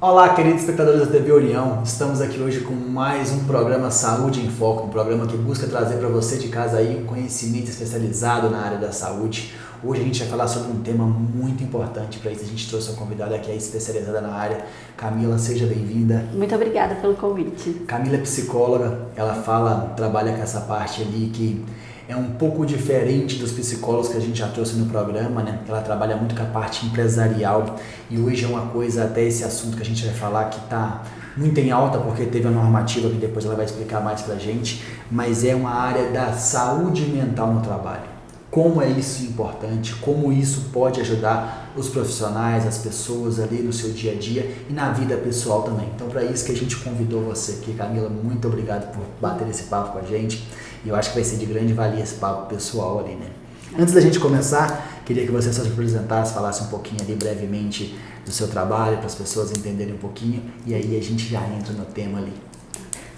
Olá, queridos espectadores da TV União. Estamos aqui hoje com mais um programa Saúde em Foco, um programa que busca trazer para você de casa aí um conhecimento especializado na área da saúde. Hoje a gente vai falar sobre um tema muito importante. Para isso a gente trouxe uma convidada que é especializada na área. Camila, seja bem-vinda. Muito obrigada pelo convite. Camila é psicóloga, ela trabalha com essa parte ali que é um pouco diferente dos psicólogos que a gente já trouxe no programa, né? Ela trabalha muito com a parte empresarial e hoje é uma coisa, até esse assunto que a gente vai falar, que está muito em alta porque teve a normativa que depois ela vai explicar mais pra gente, mas é uma área da saúde mental no trabalho. Como é isso importante, como isso pode ajudar os profissionais, as pessoas ali no seu dia a dia e na vida pessoal também. Então, para isso que a gente convidou você aqui, Camila, muito obrigado por bater esse papo com a gente. E eu acho que vai ser de grande valia esse papo pessoal ali, né? Antes da gente começar, queria que você só se apresentasse, falasse um pouquinho ali brevemente do seu trabalho, para as pessoas entenderem um pouquinho, e aí a gente já entra no tema ali.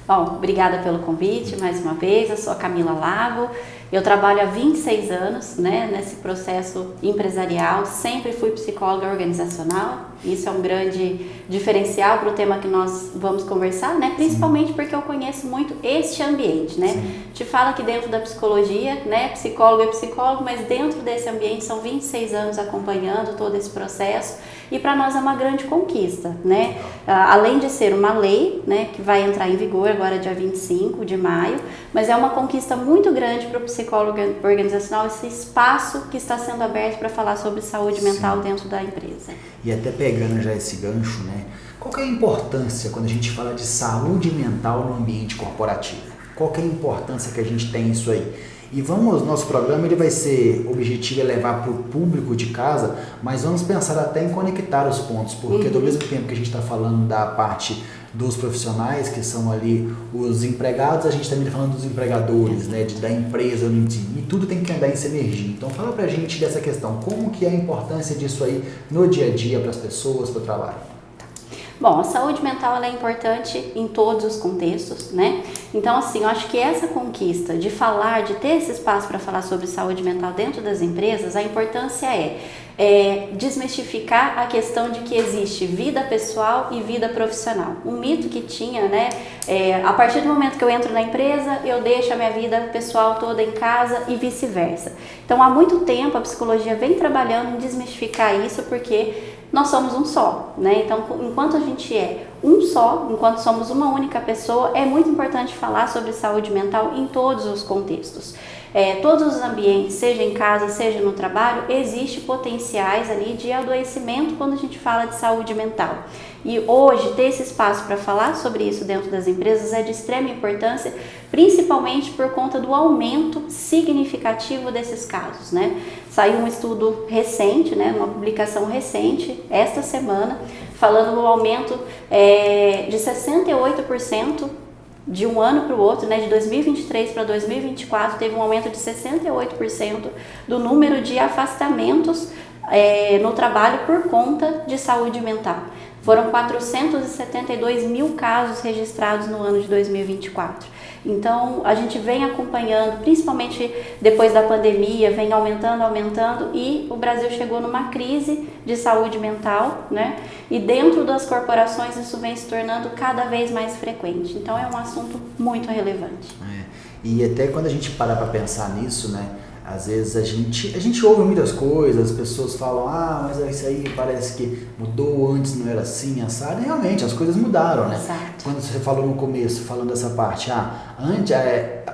Bom, obrigada pelo convite mais uma vez. Eu sou a Camila Lago, eu trabalho há 26 anos, né, nesse processo empresarial, sempre fui psicóloga organizacional. Isso é um grande diferencial para o tema que nós vamos conversar, né? Principalmente porque eu conheço muito este ambiente, né? Sim. Te fala que dentro da psicologia, né? Psicólogo é psicólogo, mas dentro desse ambiente são 26 anos acompanhando todo esse processo e para nós é uma grande conquista, né? Além de ser uma lei, né? Que vai entrar em vigor agora dia 25 de maio, mas é uma conquista muito grande para o psicólogo organizacional, esse espaço que está sendo aberto para falar sobre saúde mental dentro da empresa. E até pegando já esse gancho, né? Qual que é a importância quando a gente fala de saúde mental no ambiente corporativo? Qual que é a importância que a gente tem nisso aí? E nosso programa ele vai ser, o objetivo é levar para o público de casa, mas vamos pensar até em conectar os pontos, porque do mesmo tempo que a gente está falando da parte dos profissionais, que são ali os empregados, a gente também está falando dos empregadores, né, da empresa, e tudo tem que andar em sinergia. Então fala pra gente dessa questão, como que é a importância disso aí no dia a dia para as pessoas, para o trabalho? Bom, a saúde mental ela é importante em todos os contextos, né? Então, assim, eu acho que essa conquista de falar, de ter esse espaço para falar sobre saúde mental dentro das empresas, a importância é desmistificar a questão de que existe vida pessoal e vida profissional. Um mito que tinha, né? A partir do momento que eu entro na empresa, eu deixo a minha vida pessoal toda em casa e vice-versa. Então, há muito tempo a psicologia vem trabalhando em desmistificar isso porque nós somos um só, né? Então, enquanto a gente é um só, enquanto somos uma única pessoa, é muito importante falar sobre saúde mental em todos os contextos. Todos os ambientes, seja em casa, seja no trabalho, existe potenciais ali de adoecimento quando a gente fala de saúde mental. E hoje, ter esse espaço para falar sobre isso dentro das empresas é de extrema importância, principalmente por conta do aumento significativo desses casos, né? Saiu um estudo recente, né, uma publicação recente, esta semana, falando no aumento de 68%, de um ano para o outro, né, de 2023 para 2024, teve um aumento de 68% do número de afastamentos no trabalho por conta de saúde mental. Foram 472 mil casos registrados no ano de 2024. Então, a gente vem acompanhando, principalmente depois da pandemia, vem aumentando e o Brasil chegou numa crise de saúde mental, né? E dentro das corporações isso vem se tornando cada vez mais frequente. Então, é um assunto muito relevante. E até quando a gente para pensar nisso, né? Às vezes a gente ouve muitas coisas, as pessoas falam, mas isso aí parece que mudou, antes não era assim, assado. E realmente, as coisas mudaram, né? Exato. Quando você falou no começo, falando dessa parte, antes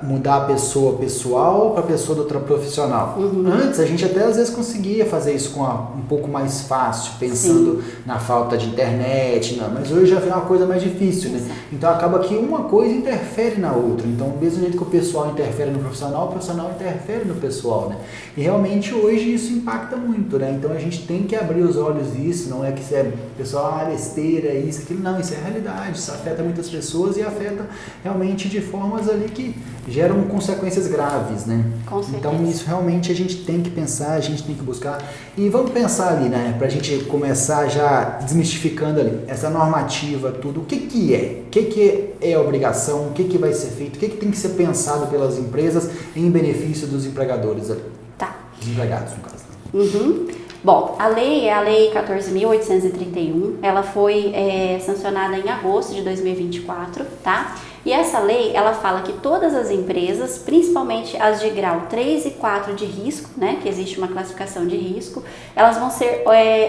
mudar a pessoa pessoal para a pessoa do profissional. Antes a gente até às vezes conseguia fazer isso com um pouco mais fácil, pensando na falta de internet, mas hoje já vem uma coisa mais difícil, né? Então acaba que uma coisa interfere na outra. Então, do mesmo jeito que o pessoal interfere no profissional, o profissional interfere no pessoal, né? E realmente hoje isso impacta muito, né? Então a gente tem que abrir os olhos disso, não é que isso é pessoal, besteira, isso, aquilo, não, isso é realidade, isso afeta muitas pessoas e afeta realmente de formas ali que geram consequências graves, né? Então isso realmente a gente tem que pensar, a gente tem que buscar e vamos pensar ali, né? Pra gente começar já desmistificando ali essa normativa, tudo, o que é a obrigação, o que vai ser feito, o que tem que ser pensado pelas empresas em benefício dos empregadores ali. Tá. Dos empregados, no caso. Bom, a lei é a Lei 14.831, ela foi sancionada em agosto de 2024, tá? E essa lei, ela fala que todas as empresas, principalmente as de grau 3 e 4 de risco, né, que existe uma classificação de risco, elas vão ser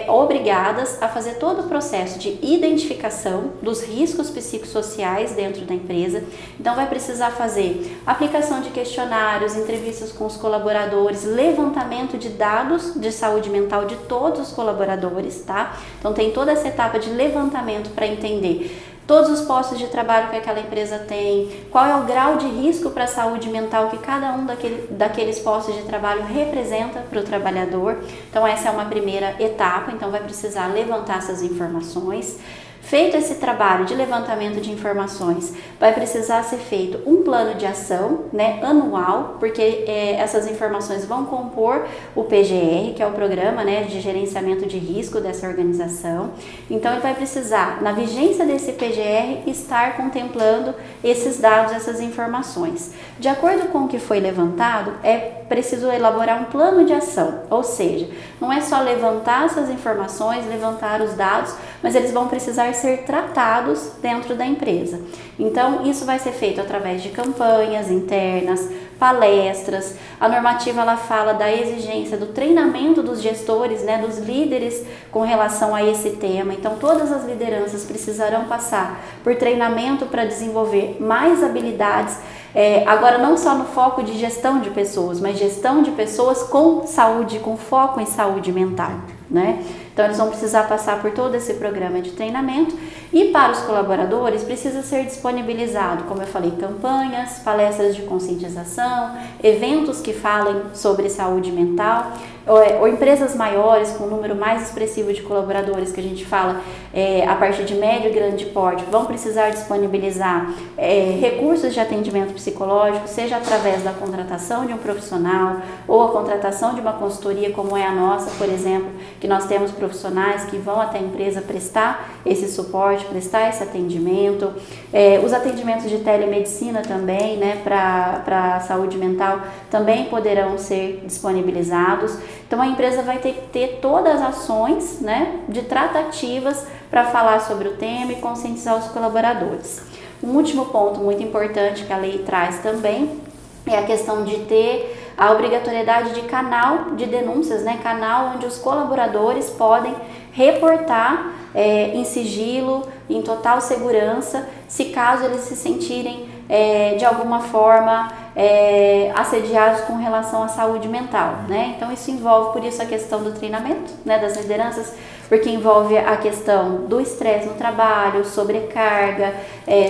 obrigadas a fazer todo o processo de identificação dos riscos psicossociais dentro da empresa. Então, vai precisar fazer aplicação de questionários, entrevistas com os colaboradores, levantamento de dados de saúde mental de todos os colaboradores, tá? Então, tem toda essa etapa de levantamento para entender todos os postos de trabalho que aquela empresa tem, qual é o grau de risco para a saúde mental que cada um daqueles postos de trabalho representa para o trabalhador. Então, essa é uma primeira etapa, então vai precisar levantar essas informações. Feito esse trabalho de levantamento de informações, vai precisar ser feito um plano de ação, né, anual, porque essas informações vão compor o PGR, que é o Programa, né, de Gerenciamento de Risco dessa organização. Então, ele vai precisar, na vigência desse PGR, estar contemplando esses dados, essas informações. De acordo com o que foi levantado, é preciso elaborar um plano de ação, ou seja, não é só levantar essas informações, levantar os dados, mas eles vão precisar ser tratados dentro da empresa. Então, isso vai ser feito através de campanhas internas, palestras. A normativa, ela fala da exigência do treinamento dos gestores, né, dos líderes com relação a esse tema. Então, todas as lideranças precisarão passar por treinamento para desenvolver mais habilidades, agora não só no foco de gestão de pessoas, mas gestão de pessoas com saúde, com foco em saúde mental, né? Então, eles vão precisar passar por todo esse programa de treinamento e para os colaboradores precisa ser disponibilizado, como eu falei, campanhas, palestras de conscientização, eventos que falem sobre saúde mental, ou empresas maiores com um número mais expressivo de colaboradores, que a gente fala a partir de médio e grande porte, vão precisar disponibilizar recursos de atendimento psicológico, seja através da contratação de um profissional ou a contratação de uma consultoria como é a nossa, por exemplo, que nós temos profissionais que vão até a empresa prestar esse suporte, prestar esse atendimento, os atendimentos de telemedicina também, né, para a saúde mental também poderão ser disponibilizados. Então, a empresa vai ter que ter todas as ações, né, de tratativas para falar sobre o tema e conscientizar os colaboradores. Um último ponto muito importante que a lei traz também é a questão de ter a obrigatoriedade de canal de denúncias, né? Canal onde os colaboradores podem reportar em sigilo, em total segurança, se caso eles se sentirem de alguma forma assediados com relação à saúde mental, né? Então, isso envolve, por isso, a questão do treinamento, né, das lideranças, porque envolve a questão do estresse no trabalho, sobrecarga,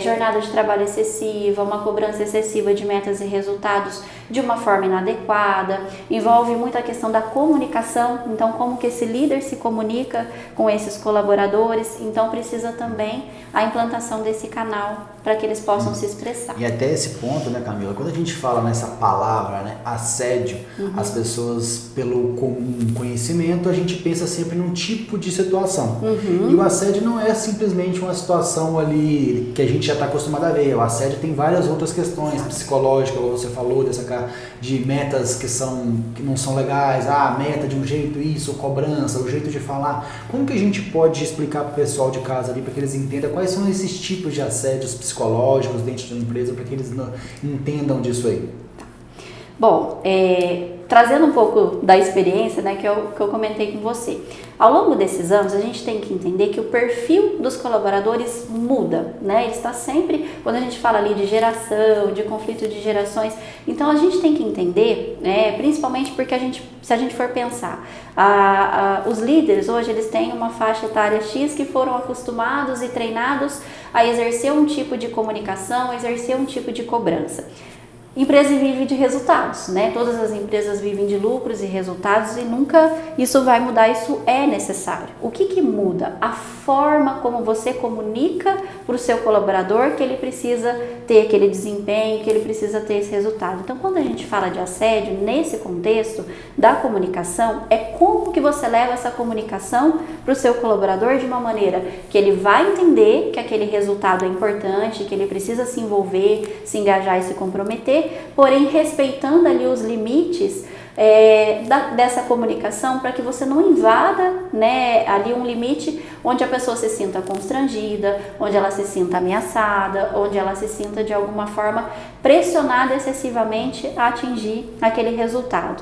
jornada de trabalho excessiva, uma cobrança excessiva de metas e resultados de uma forma inadequada, envolve muito a questão da comunicação, então como que esse líder se comunica com esses colaboradores, então precisa também a implantação desse canal para que eles possam se expressar. E até esse ponto, né, Camila, quando a gente fala nessa palavra, né, assédio, as pessoas, pelo comum conhecimento, a gente pensa sempre num tipo de situação. E o assédio não é simplesmente uma situação ali que a gente já está acostumado a ver. O assédio tem várias outras questões psicológicas, como você falou, de metas que não são legais, meta de um jeito, isso, cobrança, o jeito de falar. Como que a gente pode explicar para o pessoal de casa ali, para que eles entendam quais são esses tipos de assédios psicológicos dentro de uma empresa, para que eles entendam disso aí? Bom, trazendo um pouco da experiência, né, que eu comentei com você. Ao longo desses anos, a gente tem que entender que o perfil dos colaboradores muda, né? Ele está sempre, quando a gente fala ali de geração, de conflito de gerações, então a gente tem que entender, né, principalmente porque se a gente for pensar, os líderes hoje eles têm uma faixa etária X que foram acostumados e treinados a exercer um tipo de comunicação, exercer um tipo de cobrança. Empresa vive de resultados, né? Todas as empresas vivem de lucros e resultados e nunca isso vai mudar, isso é necessário. O que muda? A forma como você comunica para o seu colaborador que ele precisa ter aquele desempenho, que ele precisa ter esse resultado. Então, quando a gente fala de assédio, nesse contexto da comunicação, é como que você leva essa comunicação para o seu colaborador de uma maneira que ele vai entender que aquele resultado é importante, que ele precisa se envolver, se engajar e se comprometer, porém respeitando ali os limites dessa comunicação para que você não invada, né, ali um limite onde a pessoa se sinta constrangida, onde ela se sinta ameaçada, onde ela se sinta de alguma forma pressionada excessivamente a atingir aquele resultado.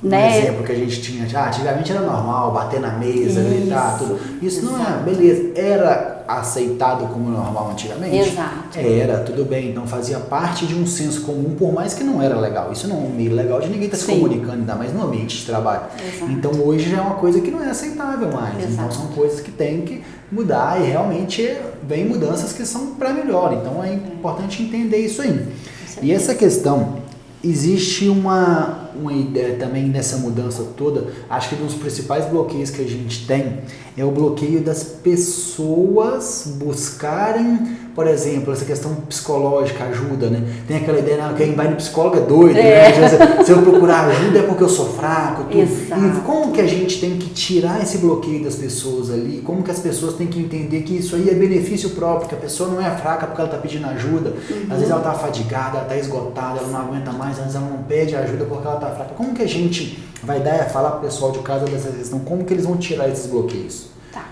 Um exemplo que a gente tinha, antigamente era normal bater na mesa, gritar, tudo. Isso não é, beleza, era aceitado como normal antigamente? Exato. Era, tudo bem, então fazia parte de um senso comum, por mais que não era legal. Isso não é um meio legal de ninguém estar se comunicando, ainda mais no ambiente de trabalho. Exato. Então hoje já é uma coisa que não é aceitável mais. Exato. Então são coisas que tem que mudar e realmente vem mudanças que são para melhor. Então é importante entender isso aí. E essa questão, existe uma ideia também nessa mudança toda, acho que um dos principais bloqueios que a gente tem é o bloqueio das pessoas buscarem, por exemplo, essa questão psicológica, ajuda, né? Tem aquela ideia, quem vai no psicólogo é doido, né? Se eu procurar ajuda é porque eu sou fraco, tudo. E como que a gente tem que tirar esse bloqueio das pessoas ali? Como que as pessoas têm que entender que isso aí é benefício próprio, que a pessoa não é fraca porque ela está pedindo ajuda, às vezes ela está fadigada, ela está esgotada, ela não aguenta mais, às vezes ela não pede ajuda porque ela está fraca. Como que a gente vai falar pro pessoal de casa dessa questão? Como que eles vão tirar esses bloqueios? Tá.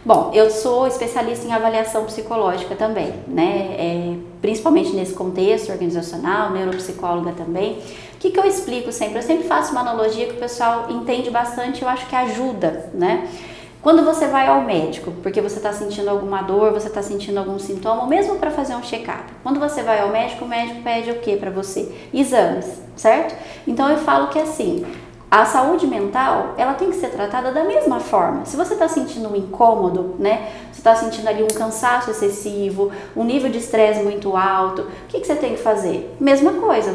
Bom, eu sou especialista em avaliação psicológica também, né? Principalmente nesse contexto organizacional, neuropsicóloga também. O que eu explico sempre? Eu sempre faço uma analogia que o pessoal entende bastante, eu acho que ajuda, né? Quando você vai ao médico, porque você está sentindo alguma dor, você está sentindo algum sintoma, ou mesmo para fazer um check-up. Quando você vai ao médico, o médico pede o que para você? Exames, certo? Então eu falo que assim, a saúde mental, ela tem que ser tratada da mesma forma. Se você está sentindo um incômodo, né? Você está sentindo ali um cansaço excessivo, um nível de estresse muito alto, o que você tem que fazer? Mesma coisa,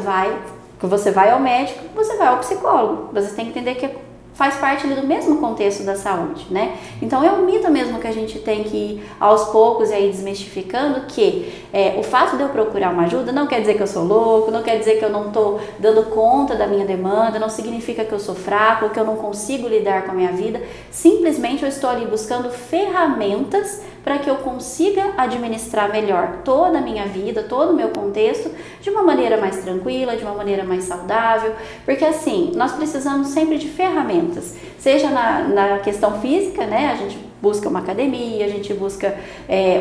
você vai ao médico, você vai ao psicólogo. Você tem que entender que faz parte ali do mesmo contexto da saúde, né? Então é um mito mesmo que a gente tem que ir aos poucos e aí desmistificando que o fato de eu procurar uma ajuda não quer dizer que eu sou louco, não quer dizer que eu não estou dando conta da minha demanda, não significa que eu sou fraco, que eu não consigo lidar com a minha vida, simplesmente eu estou ali buscando ferramentas para que eu consiga administrar melhor toda a minha vida, todo o meu contexto, de uma maneira mais tranquila, de uma maneira mais saudável, porque assim, nós precisamos sempre de ferramentas, seja na questão física, né, a gente busca uma academia, a gente busca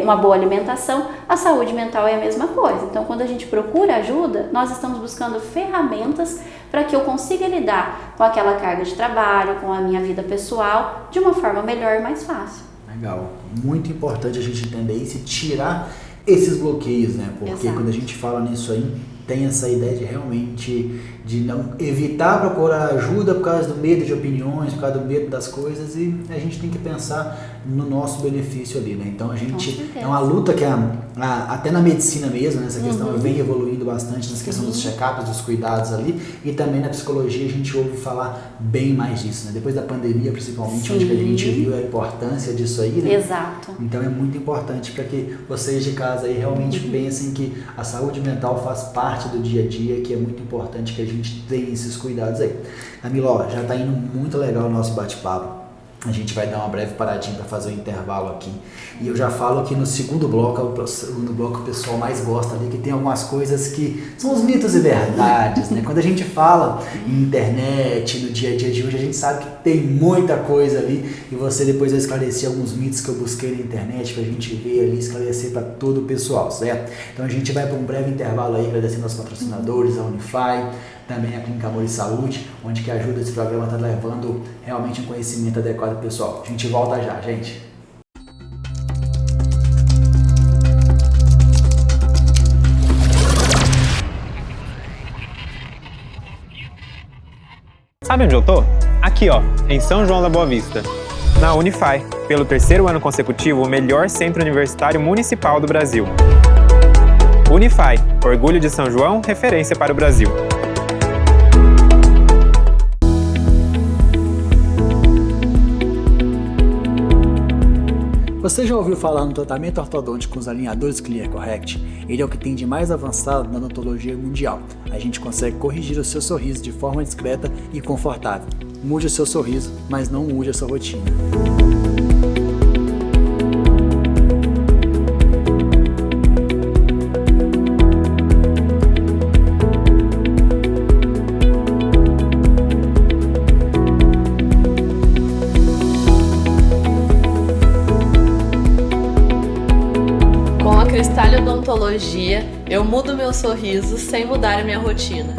uma boa alimentação, a saúde mental é a mesma coisa. Então, quando a gente procura ajuda, nós estamos buscando ferramentas para que eu consiga lidar com aquela carga de trabalho, com a minha vida pessoal, de uma forma melhor e mais fácil. Legal, muito importante a gente entender isso e tirar esses bloqueios, né? Porque quando a gente fala nisso aí, tem essa ideia de realmente de não evitar procurar ajuda por causa do medo de opiniões, por causa do medo das coisas, e a gente tem que pensar no nosso benefício ali, né? Então a gente é uma luta que até na medicina mesmo, né, essa questão vem evoluindo bastante nessa questão dos check-ups, dos cuidados ali, e também na psicologia a gente ouve falar bem mais disso, né? Depois da pandemia, principalmente, onde que a gente viu a importância disso aí, né? Exato. Então é muito importante para que vocês de casa aí realmente pensem que a saúde mental faz parte do dia a dia, que é muito importante que a gente tenha esses cuidados aí. Camila, já está indo muito legal o nosso bate-papo. A gente vai dar uma breve paradinha para fazer o intervalo aqui. E eu já falo que no segundo bloco, o pessoal mais gosta ali, que tem algumas coisas que são os mitos e verdades, né? Quando a gente fala em internet, no dia a dia de hoje, a gente sabe que tem muita coisa ali, e você depois vai esclarecer alguns mitos que eu busquei na internet pra gente ver ali, esclarecer para todo o pessoal, certo? Então a gente vai para um breve intervalo aí, agradecendo aos patrocinadores, a Unify, também a Clínica Amor e Saúde, onde que ajuda esse programa está levando realmente um conhecimento adequado pessoal. A gente volta já, gente. Sabe onde eu tô? Aqui, ó, em São João da Boa Vista. Na Unify, pelo 3º ano consecutivo, o melhor centro universitário municipal do Brasil. Unify, orgulho de São João, referência para o Brasil. Você já ouviu falar no tratamento ortodôntico com os alinhadores Clear Correct? Ele é o que tem de mais avançado na odontologia mundial. A gente consegue corrigir o seu sorriso de forma discreta e confortável. Mude o seu sorriso, mas não mude a sua rotina. odontologia, eu mudo meu sorriso sem mudar a minha rotina.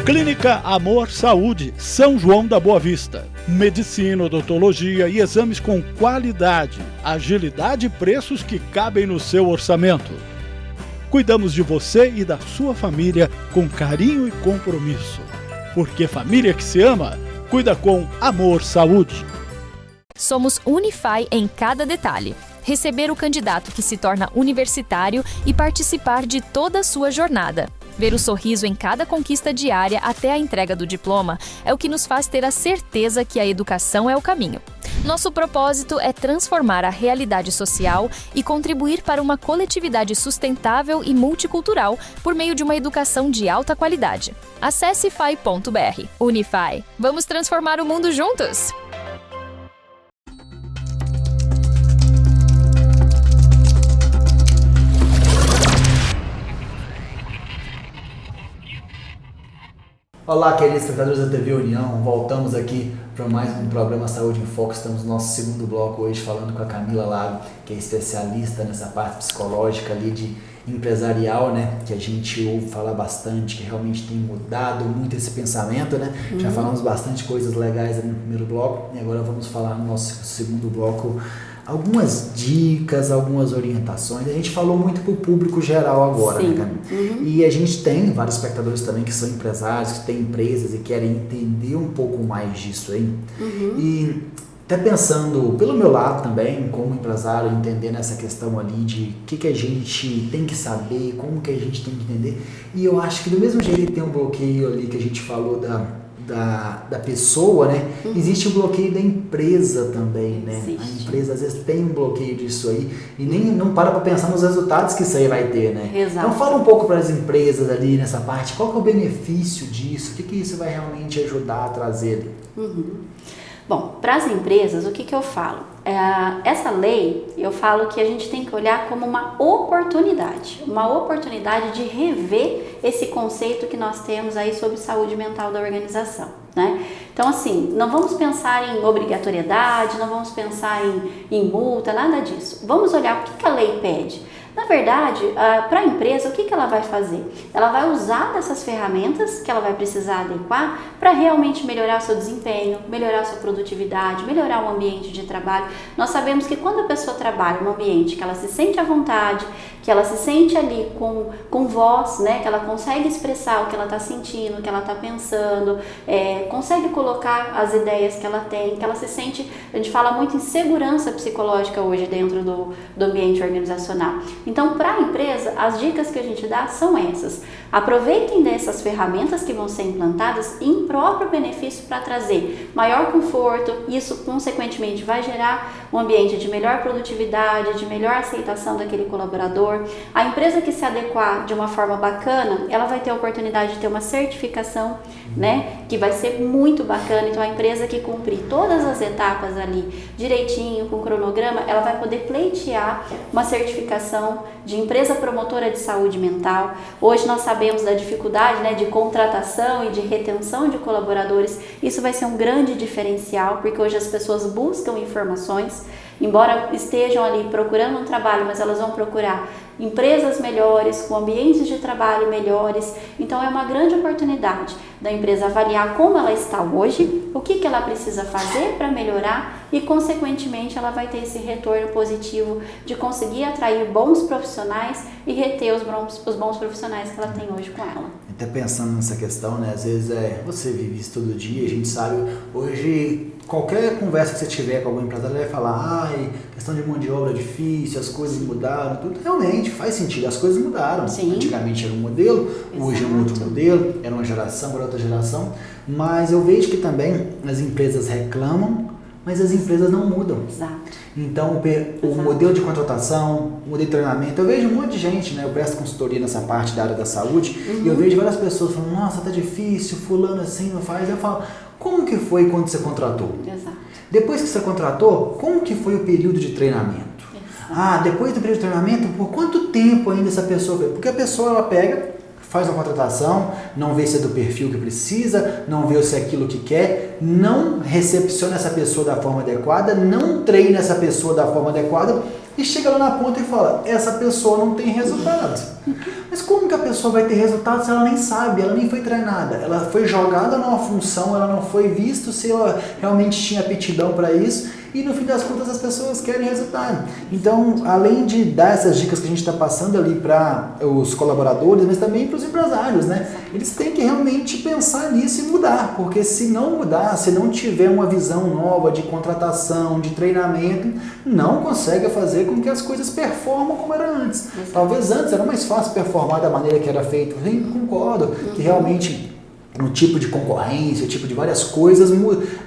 Clínica Amor Saúde, São João da Boa Vista. Medicina, odontologia e exames com qualidade, agilidade e preços que cabem no seu orçamento. Cuidamos de você e da sua família com carinho e compromisso. Porque família que se ama, cuida com Amor Saúde. Somos Unify em cada detalhe. Receber o candidato que se torna universitário e participar de toda a sua jornada. Ver o sorriso em cada conquista diária até a entrega do diploma é o que nos faz ter a certeza que a educação é o caminho. Nosso propósito é transformar a realidade social e contribuir para uma coletividade sustentável e multicultural por meio de uma educação de alta qualidade. Acesse fai.br. Unify. Vamos transformar o mundo juntos! Olá, queridos espectadores da TV União, voltamos aqui para mais um programa Saúde em Foco. Estamos no nosso segundo bloco hoje falando com a Camila Lago, que é especialista nessa parte psicológica ali de empresarial, né? Que a gente ouve falar bastante, que realmente tem mudado muito esse pensamento, né? Já falamos bastante coisas legais ali no primeiro bloco e agora vamos falar no nosso segundo bloco algumas dicas, algumas orientações. A gente falou muito para o público geral agora, né, Camila? E a gente tem vários espectadores também que são empresários, que têm empresas e querem entender um pouco mais disso aí. E até pensando pelo meu lado também, como empresário, entendendo essa questão ali de o que a gente tem que saber, como que a gente tem que entender. E eu acho que do mesmo jeito que tem um bloqueio ali que a gente falou da pessoa, né? Existe o bloqueio da empresa também, né? A empresa às vezes tem um bloqueio disso aí e nem não para pensar nos resultados que isso aí vai ter, né? Exato. Então fala um pouco para as empresas ali nessa parte, qual que é o benefício disso? O que isso vai realmente ajudar a trazer ali? Bom, para as empresas, o que eu falo? Essa lei, eu falo que a gente tem que olhar como uma oportunidade de rever esse conceito que nós temos aí sobre saúde mental da organização, né? Então, assim, não vamos pensar em obrigatoriedade, não vamos pensar em multa, nada disso. Vamos olhar o que a lei pede. Na verdade, para a empresa, o que ela vai fazer? Ela vai usar dessas ferramentas que ela vai precisar adequar para realmente melhorar o seu desempenho, melhorar a sua produtividade, melhorar o ambiente de trabalho. Nós sabemos que quando a pessoa trabalha num ambiente que ela se sente à vontade, que ela se sente ali com voz, né, que ela consegue expressar o que ela está sentindo, o que ela está pensando, consegue colocar as ideias que ela tem, que ela se sente, a gente fala muito em segurança psicológica hoje dentro do ambiente organizacional. Então, para a empresa, as dicas que a gente dá são essas. Aproveitem dessas ferramentas que vão ser implantadas em próprio benefício para trazer maior conforto. Isso, consequentemente, vai gerar um ambiente de melhor produtividade, de melhor aceitação daquele colaborador. A empresa que se adequar de uma forma bacana, ela vai ter a oportunidade de ter uma certificação, né, que vai ser muito bacana. Então, a empresa que cumprir todas as etapas ali direitinho, com cronograma, ela vai poder pleitear uma certificação de empresa promotora de saúde mental. Hoje nós sabemos da dificuldade, né, de contratação e de retenção de colaboradores. Isso vai ser um grande diferencial, porque hoje as pessoas buscam informações, embora estejam ali procurando um trabalho, mas elas vão procurar empresas melhores, com ambientes de trabalho melhores. Então é uma grande oportunidade da empresa avaliar como ela está hoje, o que ela precisa fazer para melhorar e, consequentemente, ela vai ter esse retorno positivo de conseguir atrair bons profissionais e reter os bons profissionais que ela tem hoje com ela. Até pensando nessa questão, né? Às vezes você vive isso todo dia, a gente sabe, hoje qualquer conversa que você tiver com algum empresário vai falar, questão de mão de obra é difícil, as coisas mudaram, tudo. Realmente faz sentido, as coisas mudaram. Sim. Antigamente era um modelo, hoje é um outro modelo, era uma geração, agora é outra geração, mas eu vejo que também as empresas reclamam, mas as empresas não mudam. Exato. Então, o modelo de contratação, o modelo de treinamento, eu vejo um monte de gente, né? Eu presto consultoria nessa parte da área da saúde, e eu vejo várias pessoas falando, nossa, tá difícil, fulano assim não faz. Eu falo, como que foi quando você contratou? Exato. Depois que você contratou, como que foi o período de treinamento? Exato. Depois do período de treinamento, por quanto tempo ainda essa pessoa fez? Porque a pessoa, ela pega, faz uma contratação, não vê se é do perfil que precisa, não vê se é aquilo que quer, não recepciona essa pessoa da forma adequada, não treina essa pessoa da forma adequada e chega lá na ponta e fala, essa pessoa não tem resultado. Mas como que a pessoa vai ter resultado se ela nem sabe, ela nem foi treinada? Ela foi jogada numa função, ela não foi vista se ela realmente tinha aptidão para isso. E no fim das contas as pessoas querem resultado. Então, além de dar essas dicas que a gente está passando ali para os colaboradores, mas também para os empresários, né? Eles têm que realmente pensar nisso e mudar, porque se não mudar, se não tiver uma visão nova de contratação, de treinamento, não consegue fazer com que as coisas performam como era antes. Talvez antes era mais fácil performar da maneira que era feito. Eu concordo que realmente no tipo de concorrência, o tipo de várias coisas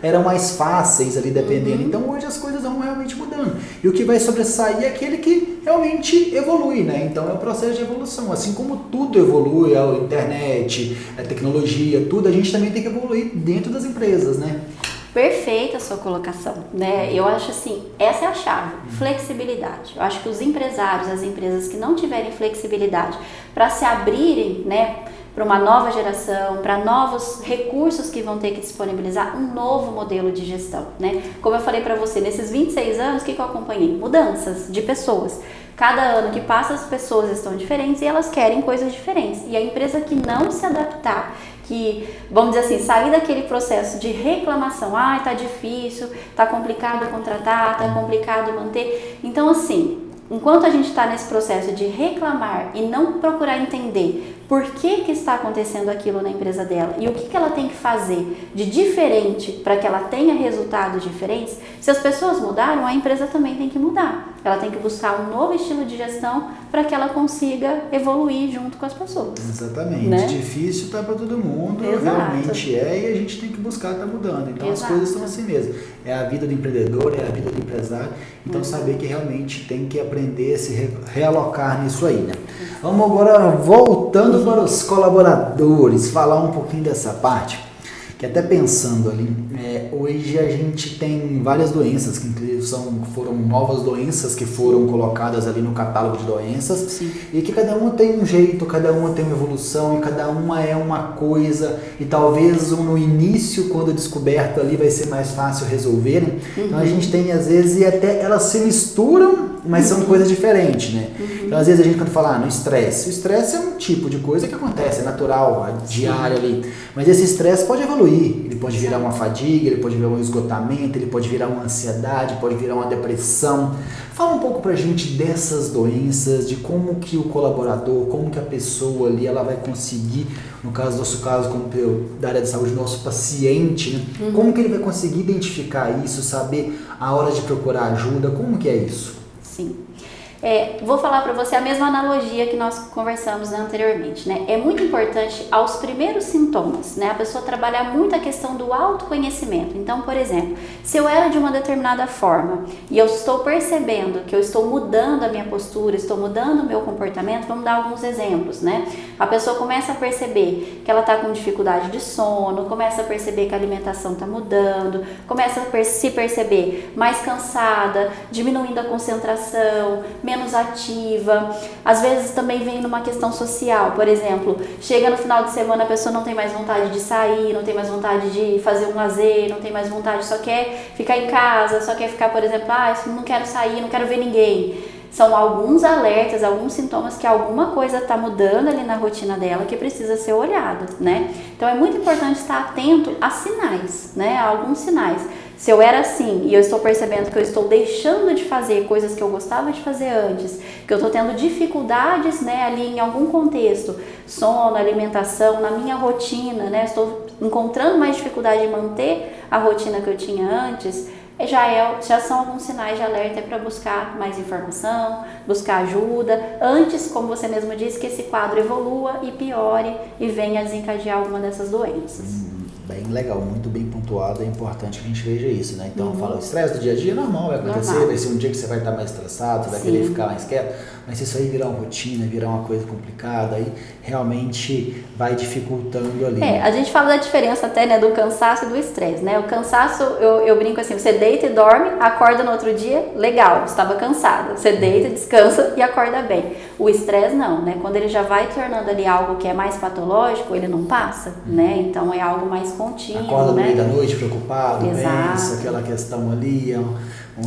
eram mais fáceis ali dependendo. Então hoje as coisas vão realmente mudando. E o que vai sobressair é aquele que realmente evolui, né? Então é o processo de evolução. Assim como tudo evolui, a internet, a tecnologia, tudo, a gente também tem que evoluir dentro das empresas, né? Perfeita a sua colocação, né? Eu acho assim, essa é a chave, flexibilidade. Eu acho que os empresários, as empresas que não tiverem flexibilidade para se abrirem, né, para uma nova geração, para novos recursos que vão ter que disponibilizar um novo modelo de gestão, né? Como eu falei para você, nesses 26 anos, o que eu acompanhei? Mudanças de pessoas. Cada ano que passa, as pessoas estão diferentes e elas querem coisas diferentes. E a empresa que não se adaptar, que, vamos dizer assim, sair daquele processo de reclamação, tá difícil, tá complicado contratar, tá complicado manter. Então, assim, enquanto a gente está nesse processo de reclamar e não procurar entender por que está acontecendo aquilo na empresa dela e o que ela tem que fazer de diferente para que ela tenha resultados diferentes, se as pessoas mudaram, a empresa também tem que mudar. Ela tem que buscar um novo estilo de gestão para que ela consiga evoluir junto com as pessoas. Exatamente. Né? Difícil tá para todo mundo, Exato. Realmente é, e a gente tem que buscar estar mudando. Então Exato. As coisas são assim mesmo. É a vida do empreendedor, é a vida do empresário. Então saber que realmente tem que aprender a se realocar nisso aí, né? Vamos agora voltando para os colaboradores, falar um pouquinho dessa parte, que até pensando ali, hoje a gente tem várias doenças, que inclusive foram novas doenças que foram colocadas ali no catálogo de doenças. Sim. E que cada uma tem um jeito, cada uma tem uma evolução e cada uma é uma coisa e talvez no início, quando descoberto ali, vai ser mais fácil resolver, né? Então a gente tem às vezes e até elas se misturam, mas são coisas diferentes, né? Então às vezes a gente quando fala no estresse, o estresse é um tipo de coisa que acontece, é natural, é diário ali, mas esse estresse pode evoluir, ele pode virar uma fadiga, ele pode virar um esgotamento, ele pode virar uma ansiedade, pode virar uma depressão. Fala um pouco pra gente dessas doenças, de como que o colaborador, como que a pessoa ali, ela vai conseguir, no caso do nosso caso, como da área de saúde, nosso paciente, né? Como que ele vai conseguir identificar isso, saber a hora de procurar ajuda, como que é isso? Sim. Vou falar para você a mesma analogia que nós conversamos anteriormente, né? É muito importante aos primeiros sintomas, né? A pessoa trabalhar muito a questão do autoconhecimento. Então, por exemplo, se eu era de uma determinada forma e eu estou percebendo que eu estou mudando a minha postura, estou mudando o meu comportamento, vamos dar alguns exemplos, né? A pessoa começa a perceber que ela está com dificuldade de sono, começa a perceber que a alimentação está mudando, começa a se perceber mais cansada, diminuindo a concentração, menos ativa. Às vezes também vem numa questão social, por exemplo, chega no final de semana, a pessoa não tem mais vontade de sair, não tem mais vontade de fazer um lazer, não tem mais vontade, só quer ficar em casa, só quer ficar, por exemplo, não quero sair, não quero ver ninguém. São alguns alertas, alguns sintomas que alguma coisa está mudando ali na rotina dela que precisa ser olhado, né? Então é muito importante estar atento a sinais, né? A alguns sinais. Se eu era assim e eu estou percebendo que eu estou deixando de fazer coisas que eu gostava de fazer antes, que eu estou tendo dificuldades, né, ali em algum contexto, sono, alimentação, na minha rotina, né, estou encontrando mais dificuldade em manter a rotina que eu tinha antes, já são alguns sinais de alerta para buscar mais informação, buscar ajuda, antes, como você mesmo disse, que esse quadro evolua e piore e venha a desencadear alguma dessas doenças. Bem legal, muito bem pontuado, é importante que a gente veja isso, né? Então, fala, o estresse do dia a dia é normal, vai acontecer, normal. Vai ser um dia que você vai estar mais estressado, você vai querer ficar mais quieto, mas se isso aí virar uma rotina, virar uma coisa complicada, aí realmente vai dificultando ali. A gente fala da diferença até, né, do cansaço e do estresse, né? O cansaço, eu brinco assim, você deita e dorme, acorda no outro dia, legal, estava cansada. Você deita, descansa e acorda bem. O estresse não, né? Quando ele já vai tornando ali algo que é mais patológico, ele não passa, né? Então é algo mais contínuo, acorda no né? meio da noite preocupado, Exato. pensa, aquela questão ali,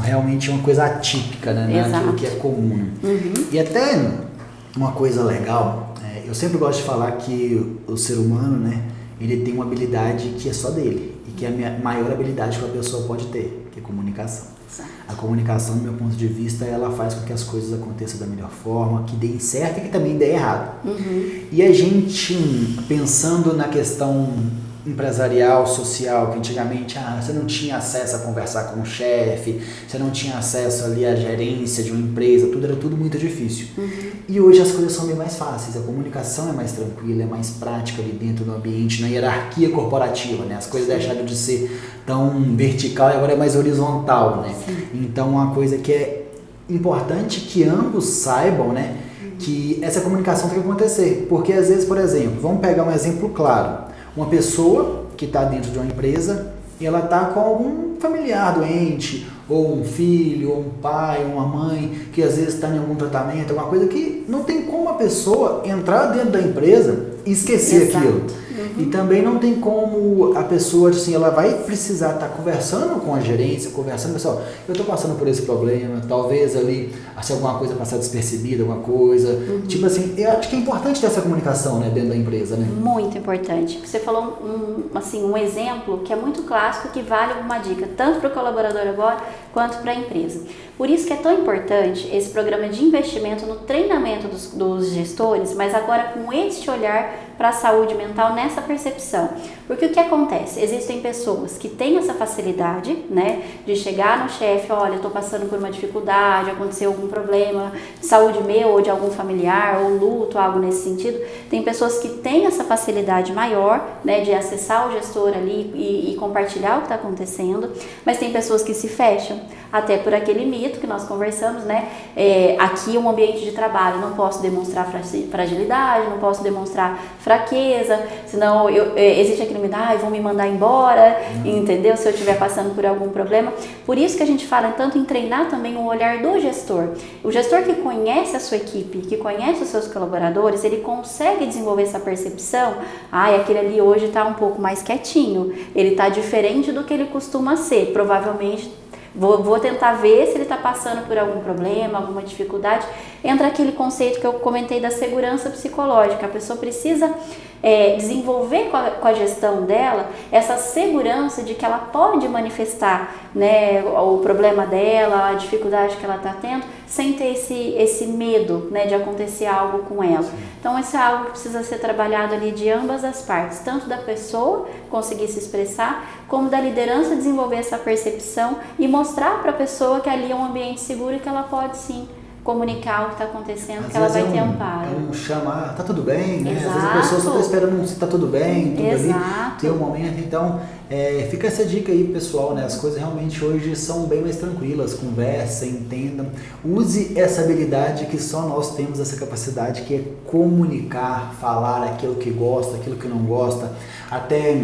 realmente uma coisa atípica, né? Não é aquilo que é comum. E até uma coisa legal, eu sempre gosto de falar que o ser humano, né, ele tem uma habilidade que é só dele, e que é a maior habilidade que a pessoa pode ter, que é comunicação. Exato. A comunicação, do meu ponto de vista, ela faz com que as coisas aconteçam da melhor forma, que deem certo e que também dê errado. E a gente, pensando na questão empresarial, social, que antigamente você não tinha acesso a conversar com o chefe, você não tinha acesso ali à gerência de uma empresa, era tudo muito difícil. E hoje as coisas são bem mais fáceis, a comunicação é mais tranquila, é mais prática ali dentro do ambiente, na hierarquia corporativa, né? As coisas deixaram de ser tão vertical e agora é mais horizontal, né? Então uma coisa que é importante que ambos saibam, né, que essa comunicação tem que acontecer, porque às vezes, por exemplo, vamos pegar um exemplo claro, uma pessoa que está dentro de uma empresa e ela está com algum familiar doente, ou um filho, ou um pai, ou uma mãe, que às vezes está em algum tratamento, alguma coisa que não tem como a pessoa entrar dentro da empresa e esquecer aquilo. E também não tem como a pessoa, assim, ela vai precisar estar conversando com a gerência, conversando, pessoal, eu estou passando por esse problema, talvez ali, se alguma coisa passar despercebida, alguma coisa, tipo assim, eu acho que é importante ter essa comunicação, né, dentro da empresa, né? Muito importante. Você falou um exemplo que é muito clássico, que vale uma dica, tanto para o colaborador agora, quanto para a empresa. Por isso que é tão importante esse programa de investimento no treinamento dos gestores, mas agora com este olhar para a saúde mental nessa percepção. Porque o que acontece? Existem pessoas que têm essa facilidade, né, de chegar no chefe, olha, eu estou passando por uma dificuldade, aconteceu algum problema de saúde meu ou de algum familiar, ou luto, algo nesse sentido. Tem pessoas que têm essa facilidade maior, né, de acessar o gestor ali e compartilhar o que está acontecendo, mas tem pessoas que se fecham, até por aquele mito que nós conversamos, né, aqui é um ambiente de trabalho, não posso demonstrar fragilidade, não posso demonstrar fraqueza, senão existe aquele mito, vão me mandar embora, entendeu? Se eu estiver passando por algum problema. Por isso que a gente fala tanto em treinar também o olhar do gestor. O gestor que conhece a sua equipe, que conhece os seus colaboradores, ele consegue desenvolver essa percepção, aquele ali hoje está um pouco mais quietinho, ele está diferente do que ele costuma ser, provavelmente. Vou tentar ver se ele está passando por algum problema, alguma dificuldade. Entra aquele conceito que eu comentei da segurança psicológica. A pessoa precisa desenvolver com a gestão dela essa segurança de que ela pode manifestar, né, o problema dela, a dificuldade que ela está tendo, sem ter esse medo, né, de acontecer algo com ela. Então isso é algo que precisa ser trabalhado ali de ambas as partes, tanto da pessoa conseguir se expressar, como da liderança desenvolver essa percepção e mostrar para a pessoa que ali é um ambiente seguro e que ela pode sim comunicar o que está acontecendo, às que ela vai ter um amparo. Chama, tá tudo bem, né? Exato. Às vezes a pessoa só está esperando se tá tudo bem, tudo Exato. ali, ter um momento. Então, fica essa dica aí, pessoal, né? As coisas realmente hoje são bem mais tranquilas, conversem, entendam. Use essa habilidade que só nós temos, essa capacidade, que é comunicar, falar aquilo que gosta, aquilo que não gosta, até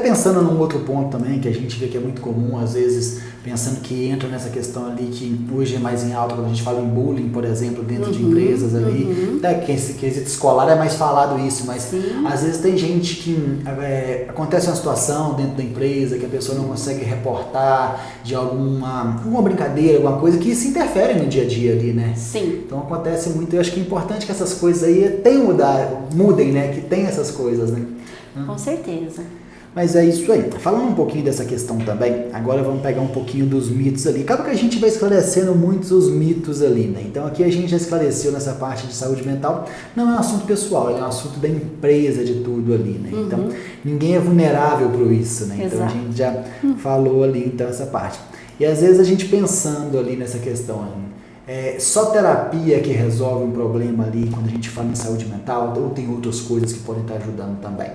pensando num outro ponto também, que a gente vê que é muito comum, às vezes, pensando que entra nessa questão ali, que hoje é mais em alta, quando a gente fala em bullying, por exemplo, dentro de empresas ali, até que esse quesito escolar é mais falado isso, mas às vezes tem gente que acontece uma situação dentro da empresa, que a pessoa não consegue reportar de alguma brincadeira, alguma coisa, que se interfere no dia a dia ali, né? Sim. Então acontece muito, eu acho que é importante que essas coisas aí mudem, né? Que tem essas coisas, né? Com certeza. Mas é isso aí. Falando um pouquinho dessa questão também, agora vamos pegar um pouquinho dos mitos ali. Acaba que a gente vai esclarecendo muitos os mitos ali, né? Então aqui a gente já esclareceu nessa parte de saúde mental. Não é um assunto pessoal, é um assunto da empresa, de tudo ali, né? Então ninguém é vulnerável para isso, né? Então a gente já falou ali então essa parte. E às vezes a gente pensando ali nessa questão, só terapia que resolve um problema ali quando a gente fala em saúde mental, ou tem outras coisas que podem estar ajudando também?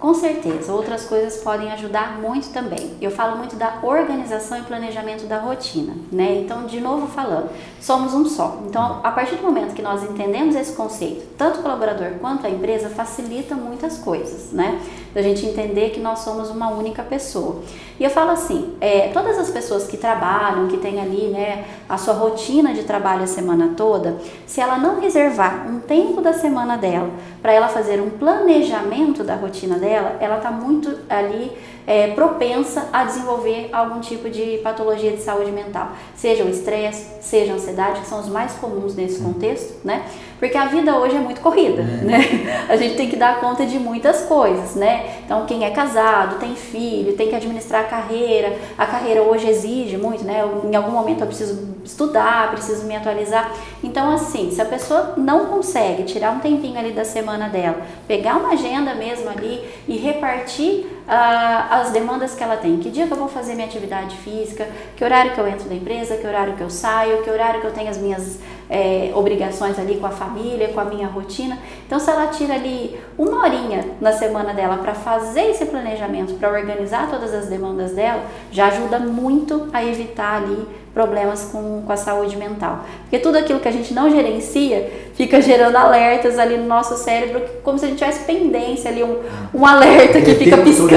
Com certeza, outras coisas podem ajudar muito também. Eu falo muito da organização e planejamento da rotina, né? Então, de novo falando, somos um só. Então, a partir do momento que nós entendemos esse conceito, tanto o colaborador quanto a empresa, facilita muitas coisas, né? Da gente entender que nós somos uma única pessoa. E eu falo assim, todas as pessoas que trabalham, que têm ali, né, a sua rotina de trabalho a semana toda, se ela não reservar um tempo da semana dela para ela fazer um planejamento da rotina dela, ela está muito ali propensa a desenvolver algum tipo de patologia de saúde mental, seja o estresse, seja a ansiedade, que são os mais comuns nesse contexto, né? Porque a vida hoje é muito corrida, né? A gente tem que dar conta de muitas coisas, né? Então, quem é casado, tem filho, tem que administrar a carreira hoje exige muito, né? Em algum momento eu preciso estudar, preciso me atualizar. Então, assim, se a pessoa não consegue tirar um tempinho ali da semana dela, pegar uma agenda mesmo ali e repartir as demandas que ela tem. Que dia que eu vou fazer minha atividade física, que horário que eu entro da empresa, que horário que eu saio, que horário que eu tenho as minhas obrigações ali com a família, com a minha rotina. Então, se ela tira ali uma horinha na semana dela para fazer esse planejamento, para organizar todas as demandas dela, já ajuda muito a evitar ali problemas com a saúde mental. Porque tudo aquilo que a gente não gerencia fica gerando alertas ali no nosso cérebro, como se a gente tivesse pendência ali, um alerta que fica piscando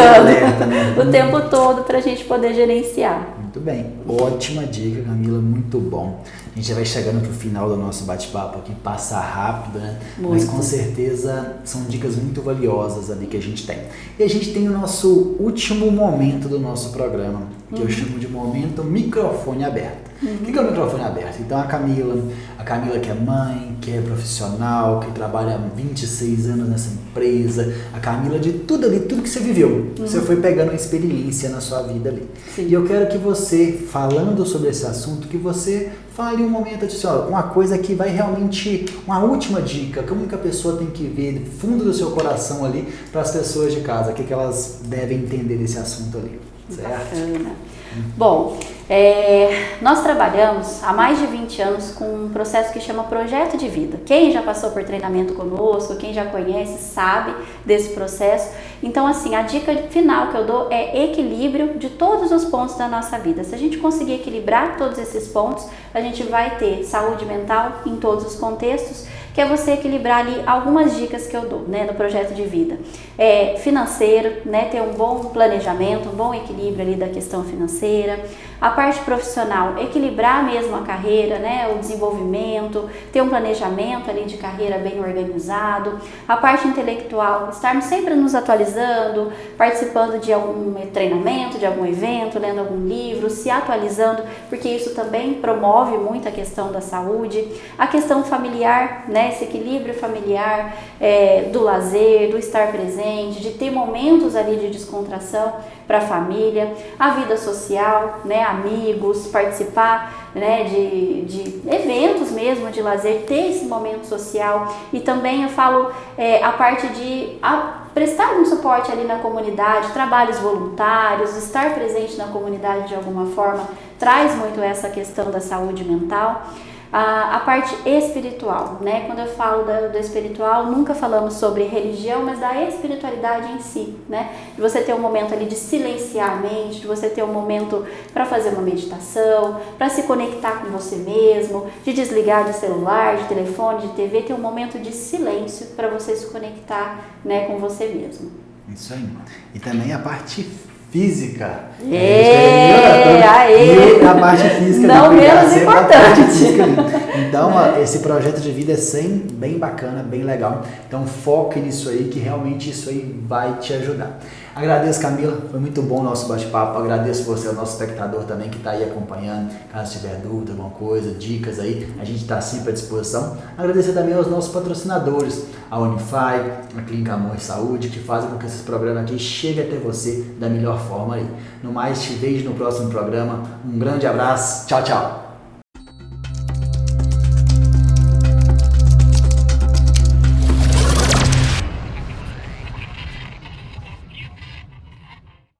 o tempo todo para a gente poder gerenciar. Muito bem, ótima dica, Camila, muito bom. A gente já vai chegando para o final do nosso bate-papo aqui, passa rápido, né? Muito. Mas com certeza são dicas muito valiosas ali que a gente tem. E a gente tem o nosso último momento do nosso programa, que eu chamo de momento microfone aberto. O que é o microfone aberto? Então a Camila que é mãe, que é profissional, que trabalha há 26 anos nessa empresa, a Camila de tudo ali, tudo que você viveu, você foi pegando uma experiência na sua vida ali. Sim. E eu quero que você, falando sobre esse assunto, que você fale um momento assim, ó, uma coisa que vai realmente, uma última dica, como que a pessoa tem que ver do fundo do seu coração ali para as pessoas de casa, o que elas devem entender desse assunto ali, certo? Bacana. Bom, nós trabalhamos há mais de 20 anos com um processo que chama Projeto de Vida. Quem já passou por treinamento conosco, quem já conhece, sabe desse processo. Então, assim, a dica final que eu dou é equilíbrio de todos os pontos da nossa vida. Se a gente conseguir equilibrar todos esses pontos, a gente vai ter saúde mental em todos os contextos, que é você equilibrar ali algumas dicas que eu dou, né, no projeto de vida. Financeiro, né, ter um bom planejamento, um bom equilíbrio ali da questão financeira. A parte profissional, equilibrar mesmo a carreira, né, o desenvolvimento, ter um planejamento ali de carreira bem organizado. A parte intelectual, estarmos sempre nos atualizando, participando de algum treinamento, de algum evento, lendo algum livro, se atualizando, porque isso também promove muito a questão da saúde. A questão familiar, né, esse equilíbrio familiar, do lazer, do estar presente, de ter momentos ali de descontração para a família, a vida social, né, amigos, participar, né, de eventos mesmo de lazer, ter esse momento social. E também eu falo a parte de prestar um suporte ali na comunidade, trabalhos voluntários, estar presente na comunidade de alguma forma, traz muito essa questão da saúde mental. A parte espiritual, né? Quando eu falo do espiritual, nunca falamos sobre religião, mas da espiritualidade em si, né? De você ter um momento ali de silenciar a mente, de você ter um momento para fazer uma meditação, para se conectar com você mesmo, de desligar de celular, de telefone, de TV, ter um momento de silêncio para você se conectar, né, com você mesmo. Isso aí. E também a parte física. E a parte física não menos importante. Então, esse projeto de vida é bem bacana, bem legal. Então, foque nisso aí, que realmente isso aí vai te ajudar. Agradeço, Camila, foi muito bom o nosso bate-papo. Agradeço você, o nosso espectador também, que está aí acompanhando. Caso tiver dúvida, alguma coisa, dicas aí, a gente está sempre à disposição. Agradecer também aos nossos patrocinadores, a Unify, a Clínica Amor e Saúde, que fazem com que esse programa aqui chegue até você da melhor forma aí. No mais, te vejo no próximo programa. Um grande abraço. Tchau, tchau.